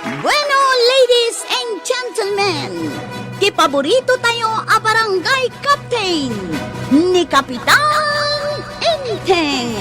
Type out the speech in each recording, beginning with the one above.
Bueno, ladies and gentlemen, kipaborito tayo a barangay captain ni Kapitan Enteng.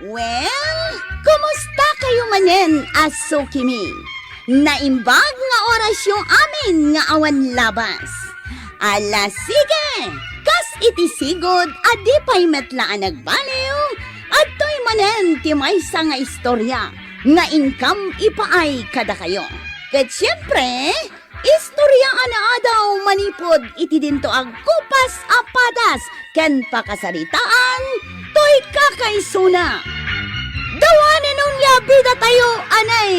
Well, kumusta kayo manen, Asukimi? Naimbag nga oras yung amin nga awan labas. Ala sige, kas itisigod adi pa'y metlaan nagbaliw at to'y manen ti maysa nga istorya nga income ipaay kada kayo. Ket siyempre, istorya ana daw manipod iti dinto ag kupas apadas ken pakasaritaan to'y kakaisuna. Dawanan nung yabida tayo anay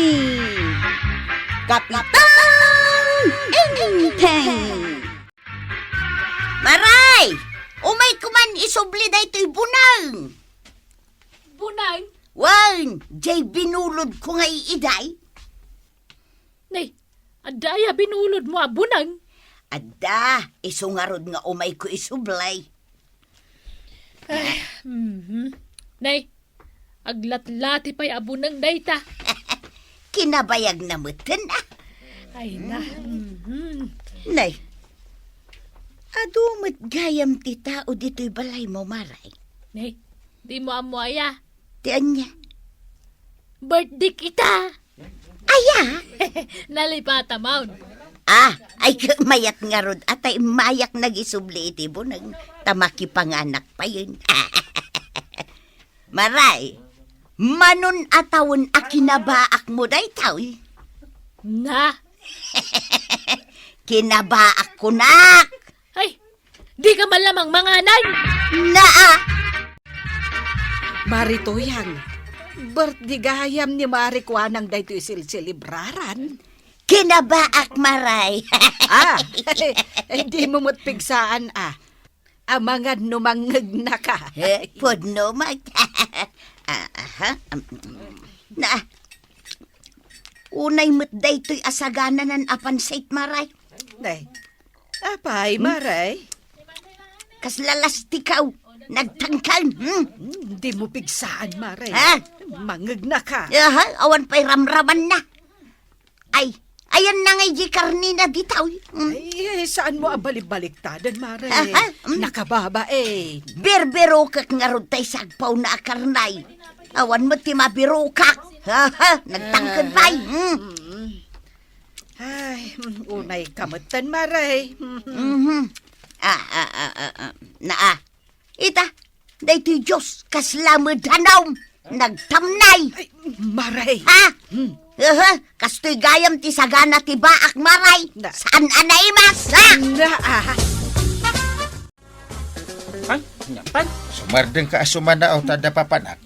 Kapitan Enteng. Maray! Umay kuman isubli da ito'y bunang. Bunang? Wan! Jay binulod ko nga iiday. Nay, adaya binulod mo bunang. Adda, isungarod nga umay ko isublay. Nay, aglatlati pa'y abunang dayta. Kinabayag na mutan ah. Ay na. Nay, adumot gayam ti tao dito'y balay mo, Maray. Nay, di mo amoya. Tiyan niya. Birthday kita. Aya! Nalipata, Maun. Ay mayat nga rod atay mayak nagisubli iti bunang tamaki panganak pa yun. Maray, manon atawon akinabaak mo day tao. Na. Kinabaak ko nak. Ay, di ka malamang manganan. Naa. Maritoyang, birthday gayam ni Marikwanang dayto isil-silibraran. Kinabaak, Maray. Hindi mo matpigsaan Amangad numangag na ka. Podno mag. Na. Unay mo't daytoy asagananan apan sait, Maray. Nay, apay, Maray. Kaslalastikaw. Nagtangkal. Hindi mo pigsaan, Maray. Ha? Mangag na ka. Awan pa'y ramraman na. Ayan na ngay di karnina ditaw. Ay, saan mo abalik-baliktadan, Maray? Nakababa Berberokak nga rod tay sagpaw na akarnay. Awan mo ti mabirokak. Nagtangkad pa'y. Ay, unay kamutan, Maray. Ita, daytoy Diyos kaslamod hanaw. Nagtamnay. Ay, Maray. Kastoy gayam ti sagana ti baak, Maray. Na. Saan anaimas, ha? Ay, nyatan. Sumardeng ka asumana o tada papanak.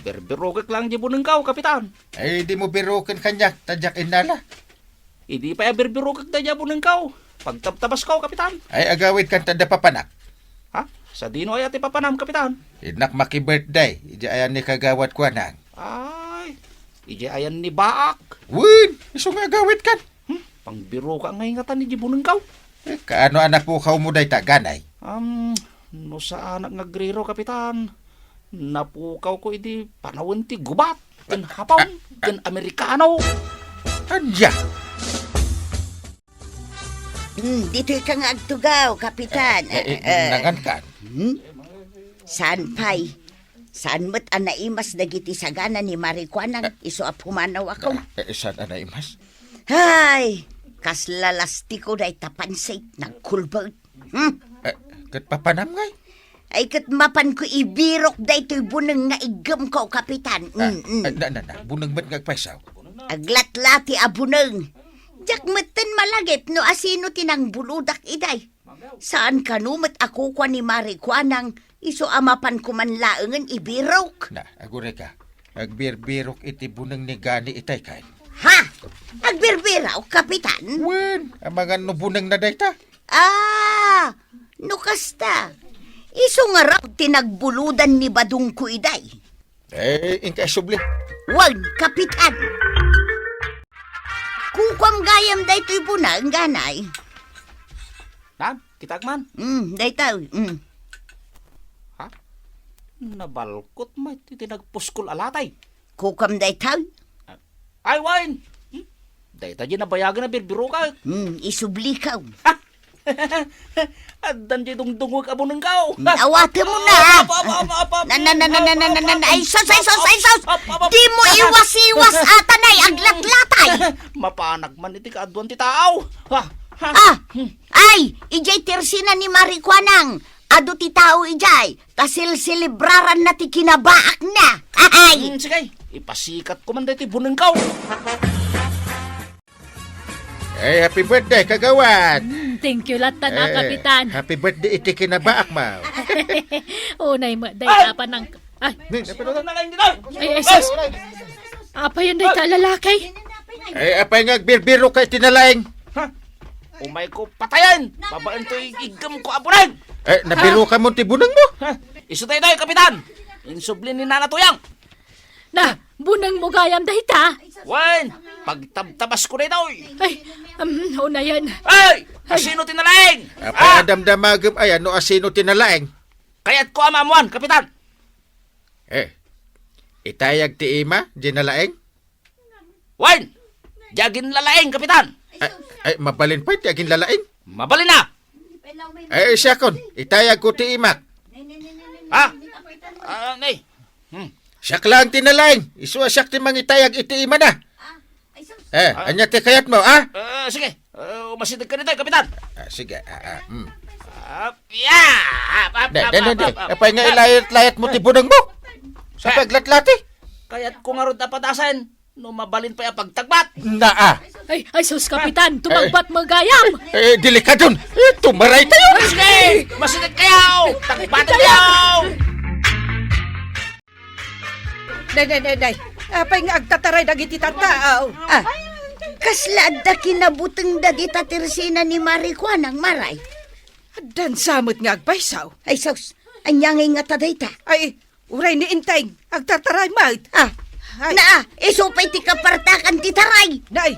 Berbirogak lang di buneng kau, kapitan. Ay, di mo birukin kanyak, tadyak inala. Hindi pa berbirogak da buneng kau. Pagtabtabas kau, kapitan. Ay, agawid kan tada papanak. Ha? Sa dino ay ati papanam, kapitan. Inak maki-birthday, ija ayan ni kagawad ko anang. Ay, ije ayan ni baak. Win, iso nga agawid kan. Pangbiro ka nga ingatan ni buneng kau. Kaano anak po kaumuday taganay? No sa anak ngagriro, kapitan. Napukaw ko idi panawin ti gubat. Kan hapaw, kan Amerikano. Anya? Dito'y kang agtugaw, Kapitan. Nangan kan. Saan pa'y? Saan mo't anaimas dagiti sagana ni Marikwanang iso apumanaw ako? Saan anay mas? Hay! Kaslalasti ko day tapansay nagkulbot. Kat papanam ngay? Ay kat mapan ko ibirok day to'y bunang nga igam ko, Kapitan. Bunang ba't ngagpaisaw? Aglatlati abunang. Jak meten malagip no asino tinang buludak iday. Saan kanumat ako kwa ni Marikwanang iso amapan ko man laengan ibirok. Na, agure ka. Agbirbirok iti bunang ni gani itay kain. Ha? Agbirbiraw, Kapitan? Wen, amangan no bunang na dayta. No kasta. Iso nga raw tinagbuludan ni Badung ko iday. Inka subli. Wan, Kapitan. Kukwam gayam day to'y bunang ganay. Nan, kitagman. Daytaw. Ha? Nabalkot may titinagpuskol alatay. Kukwam daytaw. Ay, Wine! Dahil tayo nabayagan na birbiro ka. Isubli ka. Adan di dungdungog abunong ka. Awate mo na. Ay, sos. Di mo iwas-iwas atanay, aglat-latay. Mapanag man iti kaadwan ti tao. Ay, ijay tirsina ni Marikwanang. Ado ti tao ijay, kasil-silibraran na ti kinabaak na. Ay! Sige, ipasikat ko man dahil ti bunong ka. Ay, happy birthday, kagawad! Thank you lata na, Kapitan. Happy birthday iti kinabaak, ma. Unay mo, day pa ng... Ay, ay, sus. Apa yun, day ka lalaki? Ay, apay nga birbiro kay tinalaing. Umay ko patayan. Babaan to igam ko apunan. Ay, nabiro ka mo ti bunang mo. Iso tayo, Kapitan. Insublin ni Nana Tuyang. Na, bunang mo gayam day ta. Wen, pagtabtabas ko na ito. Ay, una yan. Ay! Asino tinalaing? Apay adamdamagam ay ano asino tinalaing. Kaya't ko amamuan, Kapitan. Itayag ti ima, dinalaing. Wen, jagin lalaing, Kapitan. Ay, mabalin pa iti aging lalaing. Mabalin na. Ay, siya kon, itayag ko ti imak. Nay. Siyak lang tinalaing. Isuasyak ti mangitayag iti ima na. Anya ti kayat mo, Sige, umasidag ka nito, Kapitan. Sige, Apay nga ilayat-layat mo ti bunang mo. Sa paglatlati. Kaya't ko nga ron napatasan. No mabalin pa yung pagtagbat. Naa. Ay, sus, Kapitan, tumagbat mo gayam. Delikadon. Tumaray tayo. Sige, masidag kayo. Tagbatan kayo. Day. Apay nga agtataray dagiti tattao. Kaslaad da kinabuteng da dita tirsina ni Marikwanang maray. Dan samot nga agpaysaw. Ay, sos, anyangay nga tadayta. Ay, uray ni Intay, agtataray mat. Ay. Isupay ti kapartakan ti taray. Nay,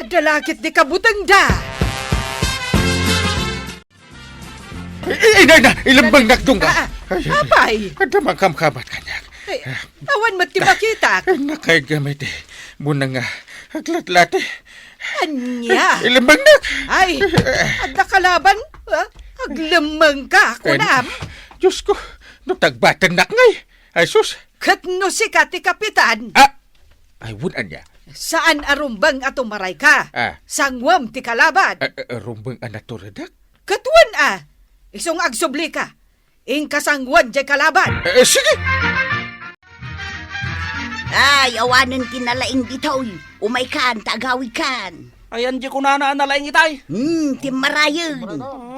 adalakit di kabutang da. Na, ilambang nakdong ka. Apay. Kadamang kamkamat kanyak. Ay, awan mo ti makita. Nakay gamit bunang aglatlati. Anya. Ilambang nak. Ay, adda kalaban. Aglamang ka, kunam. Diyos ko, tagbatan nak ngay. Ay sus. Katno si Kati Kapitan. Ay wunan niya. Saan arumbang atumaray ka? Sangwam ti kalaban. Rumbang anaturadak. Katuan Isong agsubli ka. Ing kasangwan jay kalaban. Sige. Ay, awanan tinalaing bitaw. Umay kan, tagawid kan. Ayan di ko na nalaing itay. Timarayan.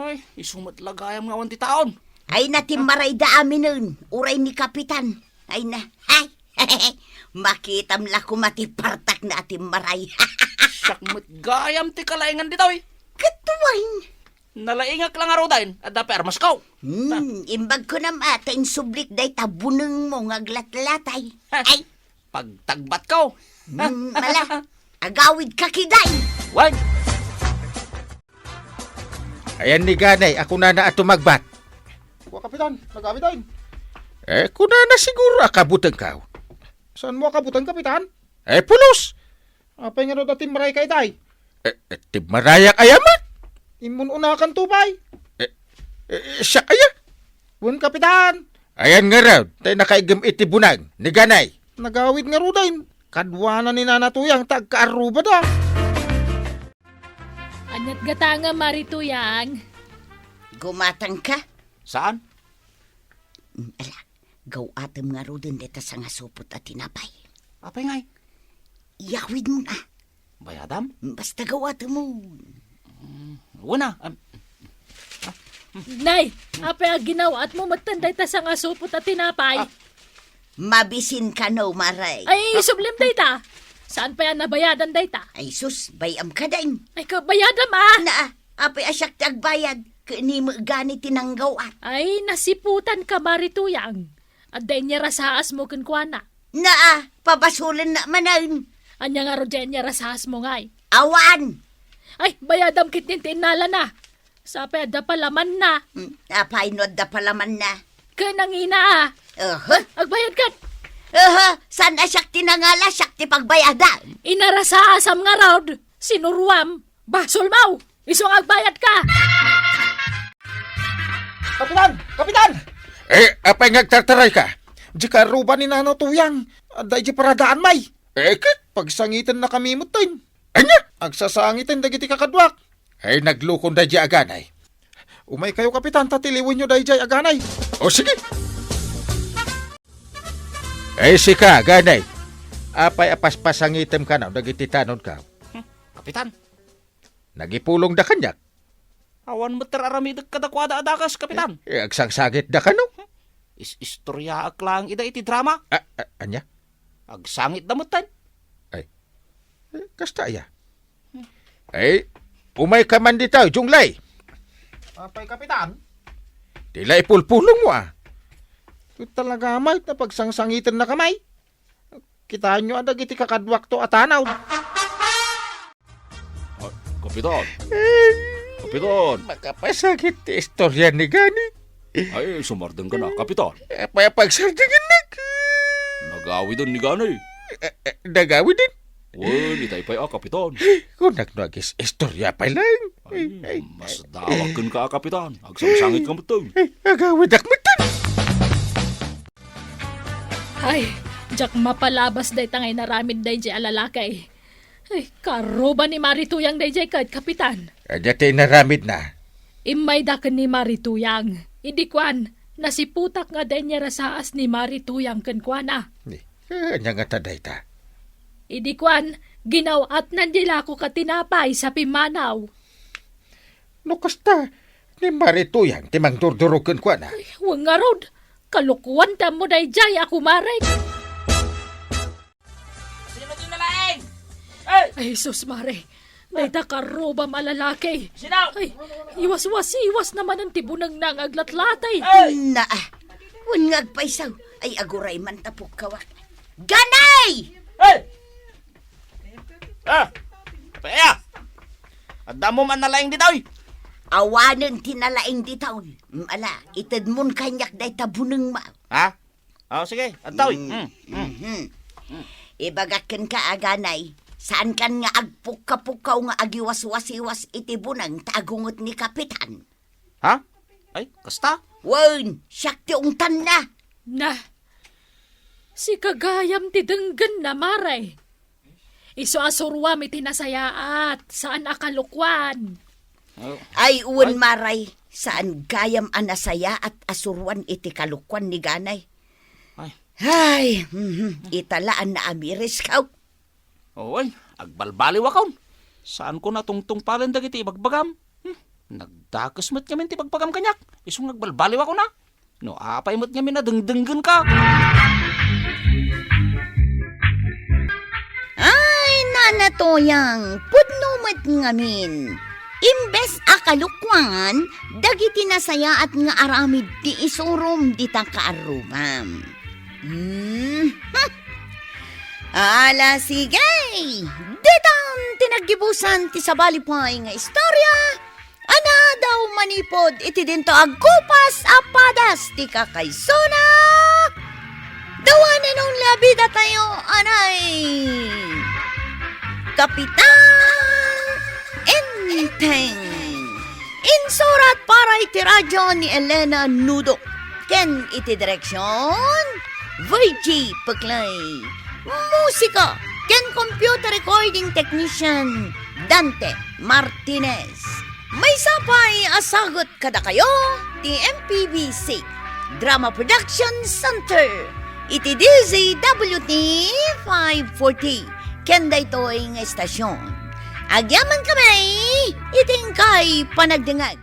Ay, isumat lagayam nga wanti taon. Ay na timaray da amin nun. Uray ni Kapitan. Ay na. Ay, makitam la kumatipartak na timaray. Sakmat gayam ti kalaingan dito eh. Katuwain. Nalaingak lang araw dahin at dapat armas ko. Imbag ko na mating sublik day tabuneng mo ngaglatlatay. Ay, Pagtagbat ko. mala. Agawid ka kiday. Wag. Ayan ni Ganay, ako na tumagbat. Kapitan, nag-abitain. Kuna na siguro akabutang ka. Saan mo akabutan, Kapitan? Pulos. Apay nga rin dating maray ka itay. Timarayak ayamat. Imununakan tubay. Siya kaya. Bun, Kapitan. Ayan nga raw, tayo nakaigam iti bunang, ni Ganay. Nagawid nga rin dahin. Kadwana ni Nana Tuyang, tagkaaruba da. Anyat gata nga, Marituyang. Gumatang ka? Saan? Ala, gawatam nga ro din deta sa nga supot at tinapay. Apay ngay? Iyawid mo na. Bayadam? Basta gawatam mo. Una. Nay, apa ginawa at mo matanday ta sa nga supot at tinapay. Mabisin ka no, maray. Ay, sublim day ta. Saan pa yan nabayadan day ta? Ay sus, bayam ka din. Ay, kabayadan Na, apay asyak tagbayad. Kani mo gani tinanggawat. Ay, nasiputan ka, Marituyang. At dahil niya rasaas mo kunkwana. Na, pabasulan na manan. Anya nga ro dyan niya rasaas mo ngay. Awan. Ay, bayadam kit nintinala na. Sape, da palaman na. Apay no da palaman na. Kanangina Uh-huh. Agbayad kat. Saan na siya tinangala, siya ti pagbayadan? Inara sa asam nga raod. Sinuruam. Basol mau. Isong agbayad ka. Kapitan! Kapitan! Apay ngagtartaray ka? Di ka ruba ni Nano Tuyang. Aday di paradaan may. Kat, pagsangitan na kami mutin. Anya, agsasangitan dagiti kakadwak. Naglukon da di aganay. Umay kayo, Kapitan, tatiliwin nyo dahi jay aganay. O sige. Sika, aganay. Apay apaspasangitem ka na, dagiti tanon ka. Kapitan, Nagipulong da kanyak. awan mo teraramidag kadakwada adakas, Kapitan. Agsangsagit da kano. Istorya aklang ida iti drama. Anya? Agsangit damutan. Kasta ya. Umay ka man ditaw, junglay. Apay, Kapitan? Tila ipulpulong mo Ito talaga amay na pagsangsangitan na kamay. Kitaan nyo adag iti kakadwak to atanaw. Kapitan! Kapitan! Makapasakit ti istorya ni Gani. Ay, sumardeng ka na, Kapitan. Papagsardingin Nagawi doon ni Ganay. Nagawi din. Well, itay pa Kapitan. Kung nagnuagis istorya pa lang. Ay, mas dawakan ka, Kapitan. Agsamsangit ka mo to. Agawid akmutan. Ay, jak mapalabas day tangay naramid day jay alalakay. Ay, karoba ni Marituyang day jay kahit Kapitan. Dati naramid na. Imay dakan ni Marituyang. Idikwan, nasiputak nga day niya rasaas ni Marituyang kenkwana. Anya nga taday ta. Idikwan, ginawat nandila ko katinapay sa pimanaw. No kasta, ni Marituyang timang durdurugan ko na. Huwag nga rod, kalukuan ta mo day jay ako maray. Sino din nalaing? Ay, sus mare, day ta karoba malalaki. Sino? Ay, iwas naman ang tibunang nang aglatlatay. Na, wangag paisaw, ay aguray man tapok kawak. Ganay! Paya! Adda mo man nalaing di daw. Awanan tinalaing di taon. Mala, itad mon kanyak day tabunang ma. Ha? Sige, addaw. Ibagakan ka aganay. Saan kan nga agpukapukaw nga agiwas-wasiwas itibunang tagungot ni Kapitan? Ha? Ay, kasta? Wan, siyak ti ungtan na. Na, si kagayam ti denggan na maray. Iso asurwam iti nasayaat, saan akalukwan. Ay uwan maray, saan gayam anasaya at asurwan iti kalukwan ni Ganay. Ay, italaan na amiris kaw. Oy, agbalbaliw akaw. Saan ko natungtung palen dagiti ibagbagam? Nagdakas mo't kami ti bagbagam kanyak. Isong agbalbaliw ako na. No, apay mo't kami na dengdenggan ka. Ay, nanatoyang, pudnumat ngamin. Imbes akalukwan, dagiti nasaya at nga aramid ti isurom di ta kaarumam. Ala sige, ditang tinagibusan ti sabalipay nga istorya. Ana daw manipod iti dinto agkupas apadas ti kakaysona. Dawanin nung labida tayo, anay. Kapitan Enteng. Insurat para iti radyo ni Elena Nudo. Ken iti direksyon, Virgie Paklay. Musika, ken computer recording technician, Dante Martinez. May sapay asagot kada kayo, ti MPBC Drama Production Center. Iti DZWT 540. Ken daytoy nga estasyon. Agyaman kami, iting kay panagdingag.